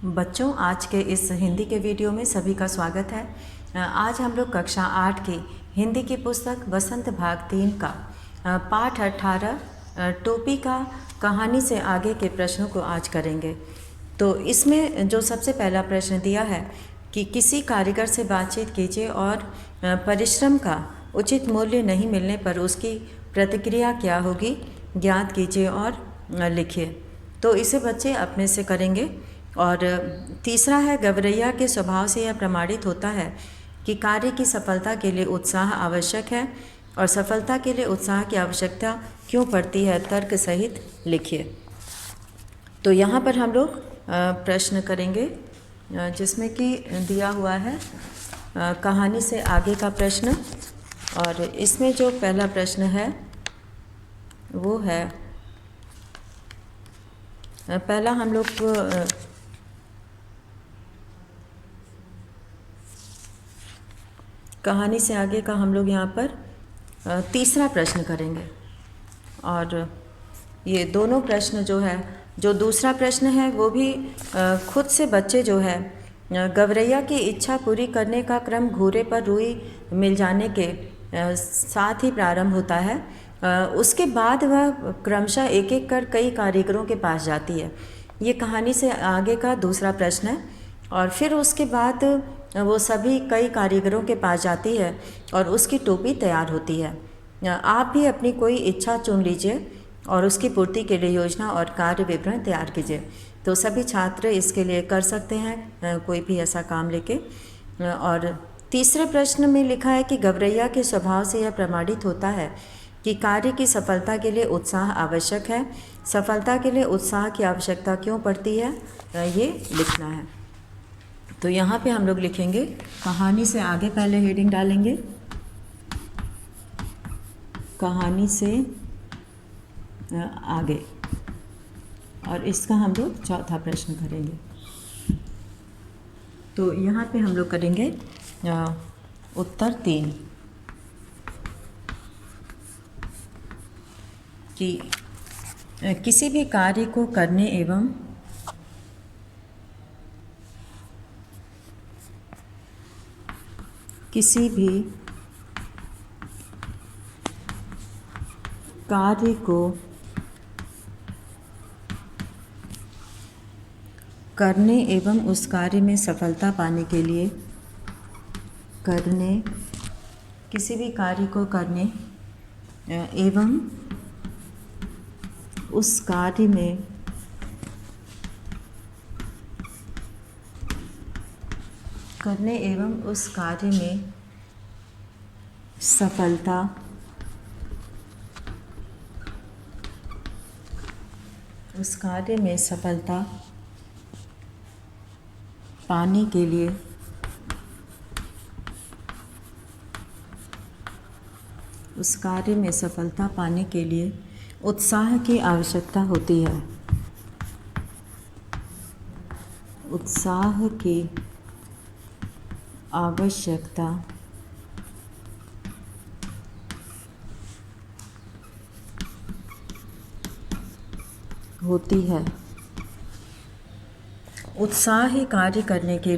बच्चों, आज के इस हिंदी के वीडियो में सभी का स्वागत है। आज हम लोग कक्षा 8 की हिंदी की पुस्तक वसंत भाग 3 का पाठ 18 टोपी का कहानी से आगे के प्रश्नों को आज करेंगे। तो इसमें जो सबसे पहला प्रश्न दिया है कि किसी कारीगर से बातचीत कीजिए और परिश्रम का उचित मूल्य नहीं मिलने पर उसकी प्रतिक्रिया क्या होगी, ज्ञात कीजिए और लिखिए। तो इसे बच्चे अपने से करेंगे। और तीसरा है, गवरैया के स्वभाव से यह प्रमाणित होता है कि कार्य की सफलता के लिए उत्साह आवश्यक है और सफलता के लिए उत्साह की आवश्यकता क्यों पड़ती है, तर्क सहित लिखिए। तो यहाँ पर हम लोग प्रश्न करेंगे जिसमें कि दिया हुआ है कहानी से आगे का प्रश्न। और इसमें जो पहला प्रश्न है वो है, पहला हम लोग कहानी से आगे का हम लोग यहाँ पर तीसरा प्रश्न करेंगे। और ये दोनों प्रश्न जो है, जो दूसरा प्रश्न है वो भी खुद से बच्चे जो है गवरैया की इच्छा पूरी करने का क्रम घूरे पर रुई मिल जाने के साथ ही प्रारंभ होता है। उसके बाद वह क्रमशः एक एक कर कई कारीगरों के पास जाती है। ये कहानी से आगे का दूसरा प्रश्न है। और फिर उसके बाद वो सभी कई कारीगरों के पास जाती है और उसकी टोपी तैयार होती है। आप भी अपनी कोई इच्छा चुन लीजिए और उसकी पूर्ति के लिए योजना और कार्य विवरण तैयार कीजिए। तो सभी छात्र इसके लिए कर सकते हैं कोई भी ऐसा काम लेके। और तीसरे प्रश्न में लिखा है कि गवरैया के स्वभाव से यह प्रमाणित होता है कि कार्य की सफलता के लिए उत्साह आवश्यक है। सफलता के लिए उत्साह की आवश्यकता क्यों पड़ती है, ये लिखना है। तो यहाँ पे हम लोग लिखेंगे कहानी से आगे, पहले हेडिंग डालेंगे कहानी से आगे, और इसका हम लोग चौथा प्रश्न करेंगे। तो यहाँ पे हम लोग करेंगे उत्तर 3 कि किसी भी कार्य को करने एवं किसी भी कार्य को करने एवं उस कार्य में सफलता पाने के लिए किसी भी कार्य को करने एवं उस कार्य में सफलता पाने के लिए उत्साह की आवश्यकता होती है। उत्साह की आवश्यकता होती है। उत्साही कार्य करने के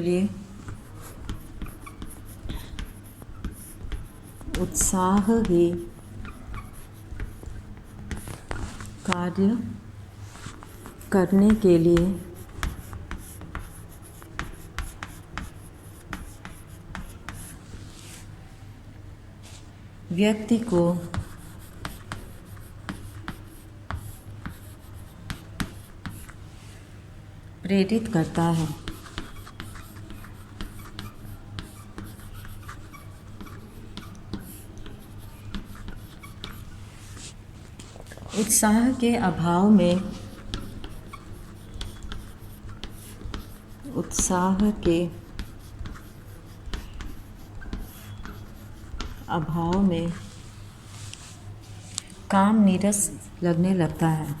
लिए व्यक्ति को प्रेरित करता है। उत्साह के अभाव में काम नीरस लगने लगता है।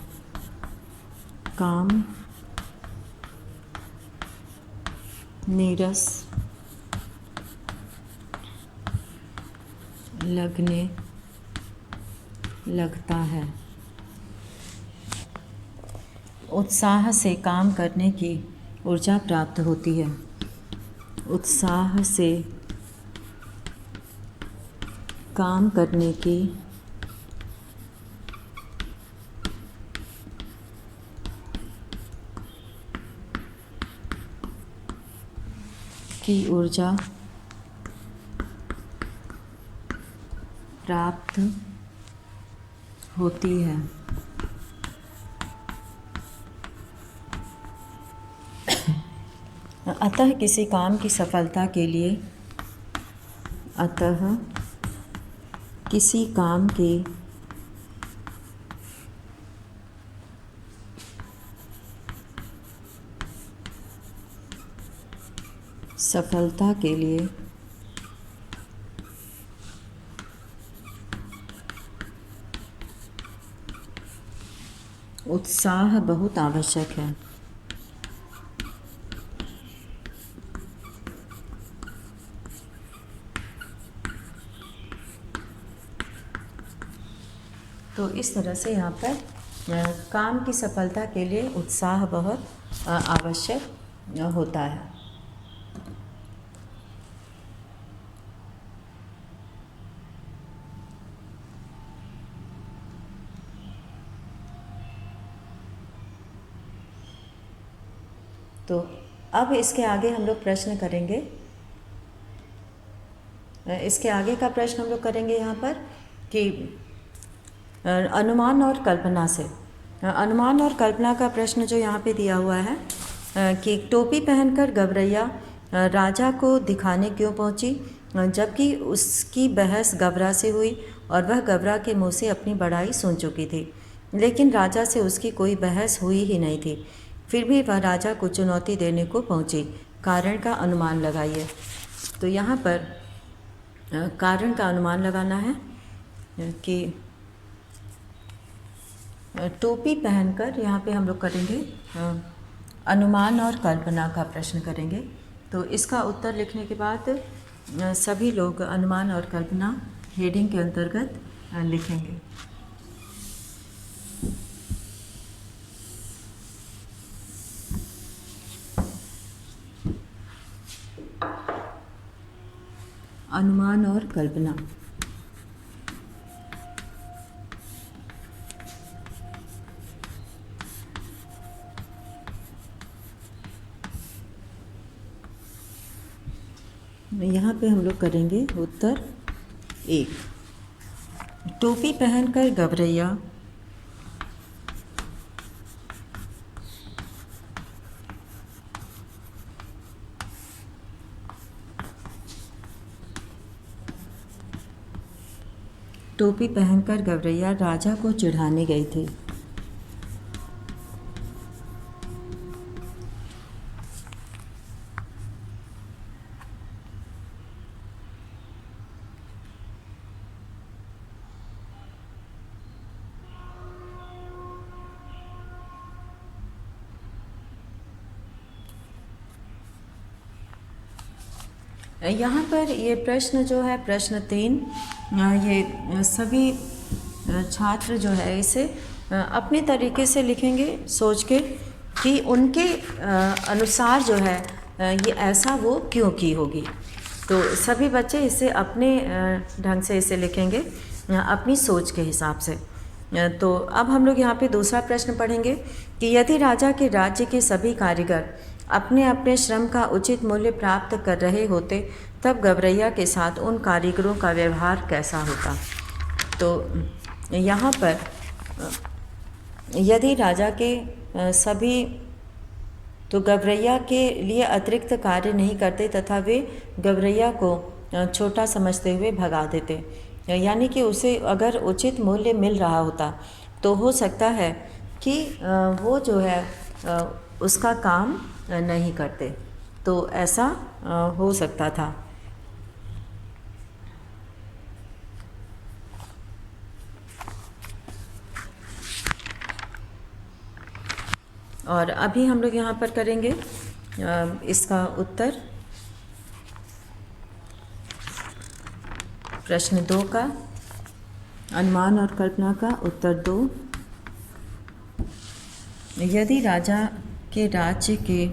उत्साह से काम करने की ऊर्जा प्राप्त होती है, उत्साह से काम करने की ऊर्जा प्राप्त होती है। अतः किसी काम की सफलता के लिए उत्साह बहुत आवश्यक है। तो इस तरह से यहाँ पर काम की सफलता के लिए उत्साह बहुत आवश्यक होता है। तो अब इसके आगे हम लोग प्रश्न करेंगे। इसके आगे का प्रश्न हम लोग करेंगे यहाँ पर कि अनुमान और कल्पना से। अनुमान और कल्पना का प्रश्न जो यहाँ पे दिया हुआ है कि टोपी पहनकर गवरैया राजा को दिखाने क्यों पहुँची, जबकि उसकी बहस गवरा से हुई और वह गवरा के मुँह से अपनी बड़ाई सुन चुकी थी, लेकिन राजा से उसकी कोई बहस हुई ही नहीं थी। फिर भी वह राजा को चुनौती देने को पहुँची। कारण का अनुमान लगाइए। तो यहाँ पर कारण का अनुमान लगाना है कि टोपी पहनकर, यहाँ पे हम लोग करेंगे अनुमान और कल्पना का प्रश्न करेंगे। तो इसका उत्तर लिखने के बाद सभी लोग अनुमान और कल्पना हेडिंग के अंतर्गत लिखेंगे। अनुमान और कल्पना। यहाँ पे हम लोग करेंगे उत्तर 1। टोपी पहनकर गवरैया राजा को चिढ़ाने गई थी। यहाँ पर ये प्रश्न जो है, प्रश्न 3, ये सभी छात्र जो है इसे अपने तरीके से लिखेंगे, सोच के कि उनके अनुसार जो है ये ऐसा वो क्यों की होगी। तो सभी बच्चे इसे अपने ढंग से इसे लिखेंगे, अपनी सोच के हिसाब से। तो अब हम लोग यहाँ पे दूसरा प्रश्न पढ़ेंगे कि यदि राजा के राज्य के सभी कारीगर अपने अपने श्रम का उचित मूल्य प्राप्त कर रहे होते, तब गवरैया के साथ उन कारीगरों का व्यवहार कैसा होता। तो यहाँ पर यदि राजा के सभी तो गवरैया के लिए अतिरिक्त कार्य नहीं करते तथा वे गवरैया को छोटा समझते हुए भगा देते, यानी कि उसे अगर उचित मूल्य मिल रहा होता तो हो सकता है कि वो जो है उसका काम नहीं करते। तो ऐसा हो सकता था। और अभी हम लोग यहाँ पर करेंगे इसका उत्तर प्रश्न 2 का, अनुमान और कल्पना का उत्तर 2। यदि राजा के राज्य के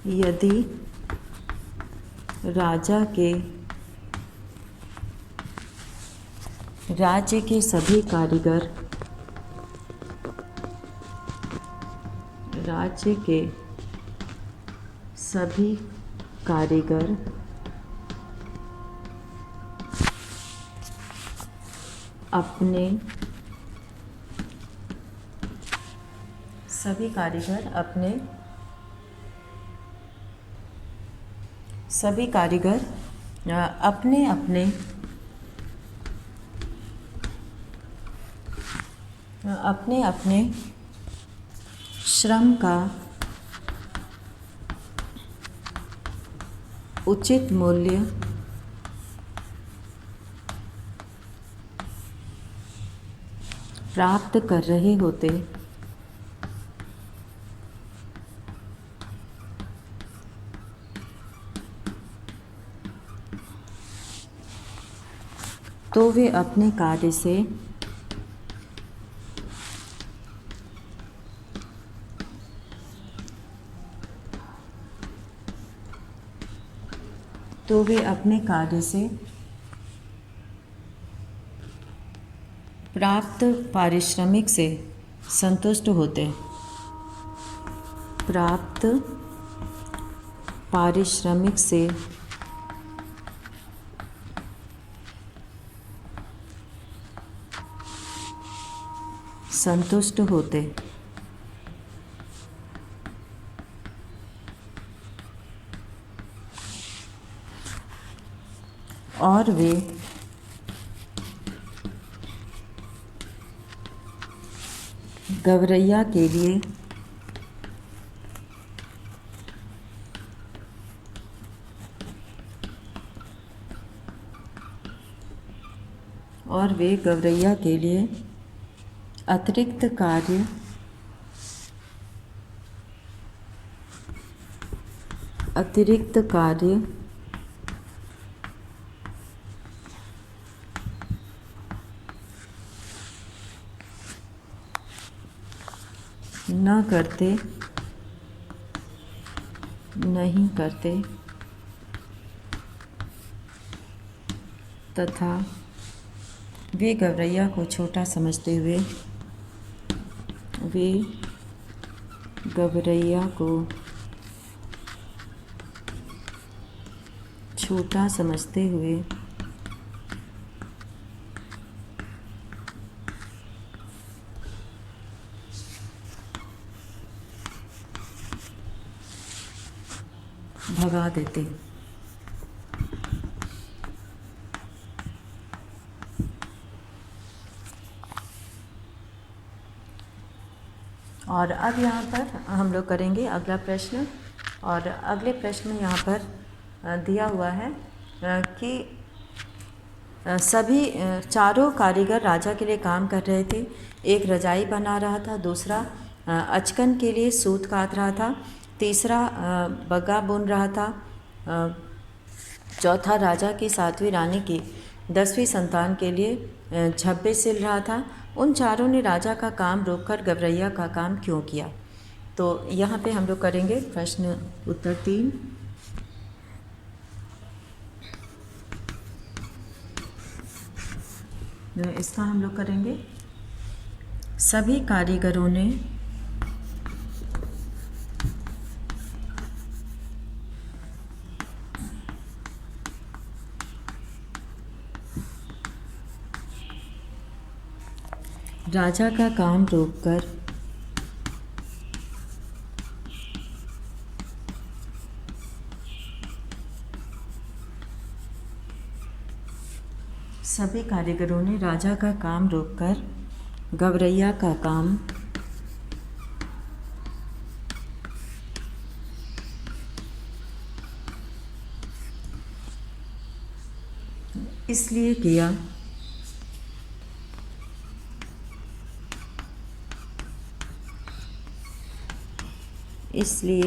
यदि राजा के राज्य के सभी कारीगर अपने अपने श्रम का उचित मूल्य प्राप्त कर रहे होते, तो वे अपने कार्य से प्राप्त पारिश्रमिक से संतुष्ट होते। प्राप्त पारिश्रमिक से संतुष्ट होते। और वे गवरैया के लिए अतिरिक्त कार्य नहीं करते तथा वे गवरैया को छोटा समझते हुए भगा देते। और अब यहाँ पर हम लोग करेंगे अगला प्रश्न। और अगले प्रश्न में यहाँ पर दिया हुआ है कि सभी चारों कारीगर राजा के लिए काम कर रहे थे। एक रजाई बना रहा था, दूसरा अचकन के लिए सूत काट रहा था, तीसरा बग्गा बुन रहा था, चौथा राजा की 7वीं रानी की 10वीं संतान के लिए झब्बे सिल रहा था। उन चारों ने राजा का काम रोककर गवरैया का काम क्यों किया? तो यहाँ पे हम लोग करेंगे प्रश्न उत्तर 3। इसका हम लोग करेंगे सभी कारीगरों ने राजा का काम रोककर सभी कारीगरों ने राजा का काम रोककर गवरैया का काम इसलिए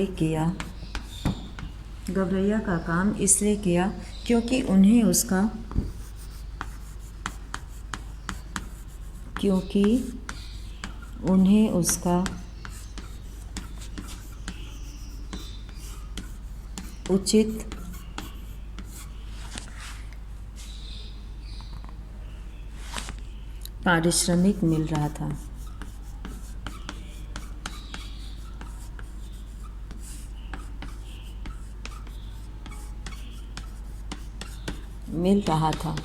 किया गवरैया का काम इसलिए किया क्योंकि उन्हें उसका उचित पारिश्रमिक मिल रहा था। मिल रहा था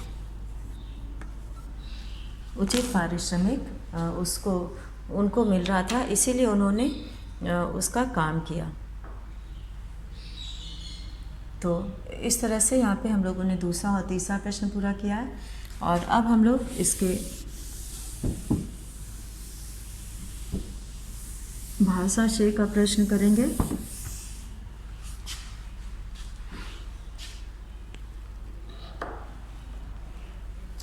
उचित पारिश्रमिक उनको मिल रहा था, इसीलिए उन्होंने उसका काम किया। तो इस तरह से यहाँ पे हम लोगों ने दूसरा और तीसरा प्रश्न पूरा किया है। और अब हम लोग इसके भाषा शय का प्रश्न करेंगे।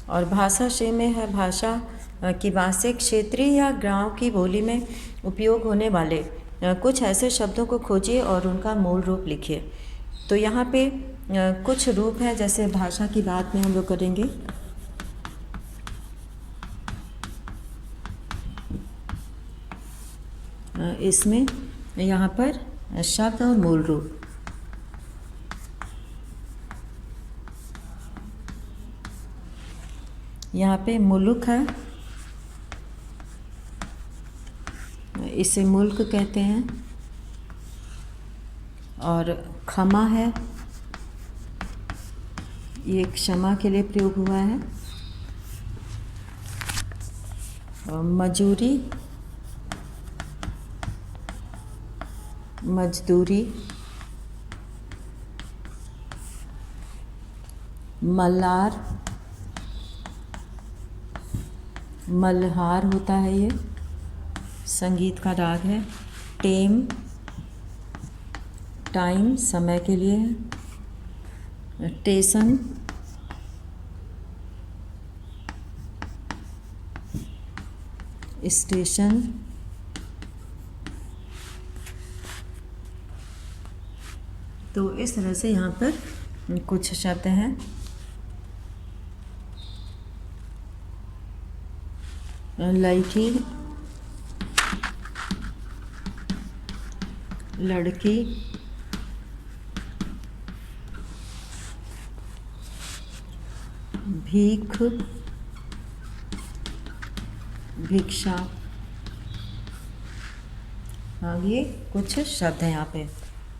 और भाषा शय में है भाषा की भाषिक क्षेत्रीय या गांव की बोली में उपयोग होने वाले कुछ ऐसे शब्दों को खोजिए और उनका मूल रूप लिखिए। तो यहाँ पे कुछ रूप है, जैसे भाषा की बात में हम लोग करेंगे। इसमें यहाँ पर शब्द और मूल रूप। यहाँ पे मुल्क है, इसे मुल्क कहते हैं। और क्षमा है, ये क्षमा के लिए प्रयोग हुआ है। और मजूरी, मजदूरी। मल्लार, मल्हार होता है, ये संगीत का राग है। टेम, टाइम समय के लिए है। Station, station. तो इस तरह से यहाँ पर कुछ शब्द हैं। लड़की, लड़की। भीख, भिक्षा। हाँ, ये कुछ शब्द हैं यहाँ पे।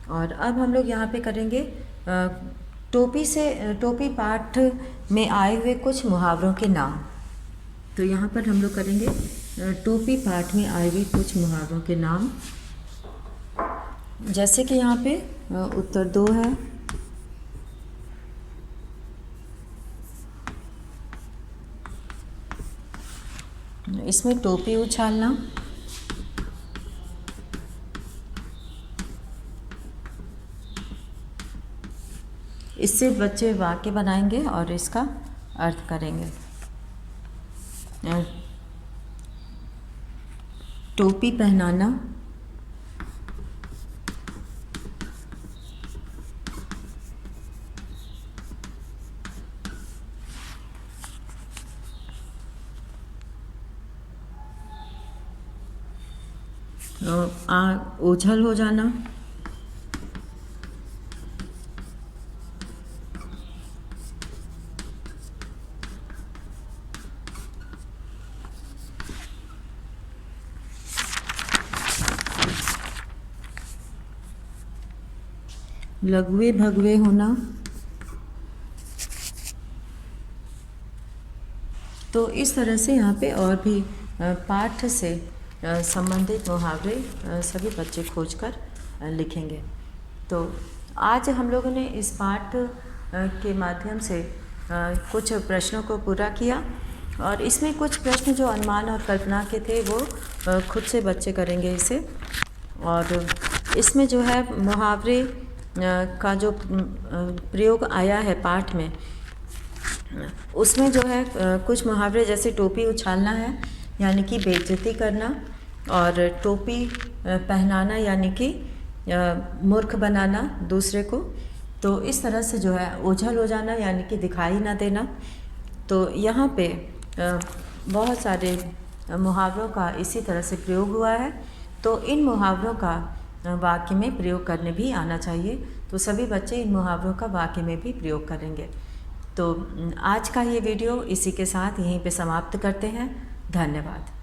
और अब हम लोग यहाँ पे करेंगे टोपी पाठ में आए हुए कुछ मुहावरों के नाम। तो यहाँ पर हम लोग करेंगे टोपी पाठ में आए हुए कुछ मुहावरों के नाम। जैसे कि यहाँ पे उत्तर 2 है। इसमें टोपी उछालना, इससे बच्चे वाक्य बनाएंगे और इसका अर्थ करेंगे। टोपी पहनाना, ओझल हो जाना, लघुए भगवे होना। तो इस तरह से यहाँ पे और भी पाठ से संबंधित मुहावरे सभी बच्चे खोजकर लिखेंगे। तो आज हम लोगों ने इस पाठ के माध्यम से कुछ प्रश्नों को पूरा किया। और इसमें कुछ प्रश्न जो अनुमान और कल्पना के थे वो खुद से बच्चे करेंगे इसे। और इसमें जो है मुहावरे का जो प्रयोग आया है पाठ में, उसमें जो है कुछ मुहावरे जैसे टोपी उछालना है यानी कि बेइज्जती करना, और टोपी पहनाना यानी कि मूर्ख बनाना दूसरे को। तो इस तरह से जो है ओझल हो जाना यानी कि दिखाई ना देना। तो यहाँ पे बहुत सारे मुहावरों का इसी तरह से प्रयोग हुआ है। तो इन मुहावरों का वाक्य में प्रयोग करने भी आना चाहिए। तो सभी बच्चे इन मुहावरों का वाक्य में भी प्रयोग करेंगे। तो आज का ये वीडियो इसी के साथ यहीं पे समाप्त करते हैं। धन्यवाद।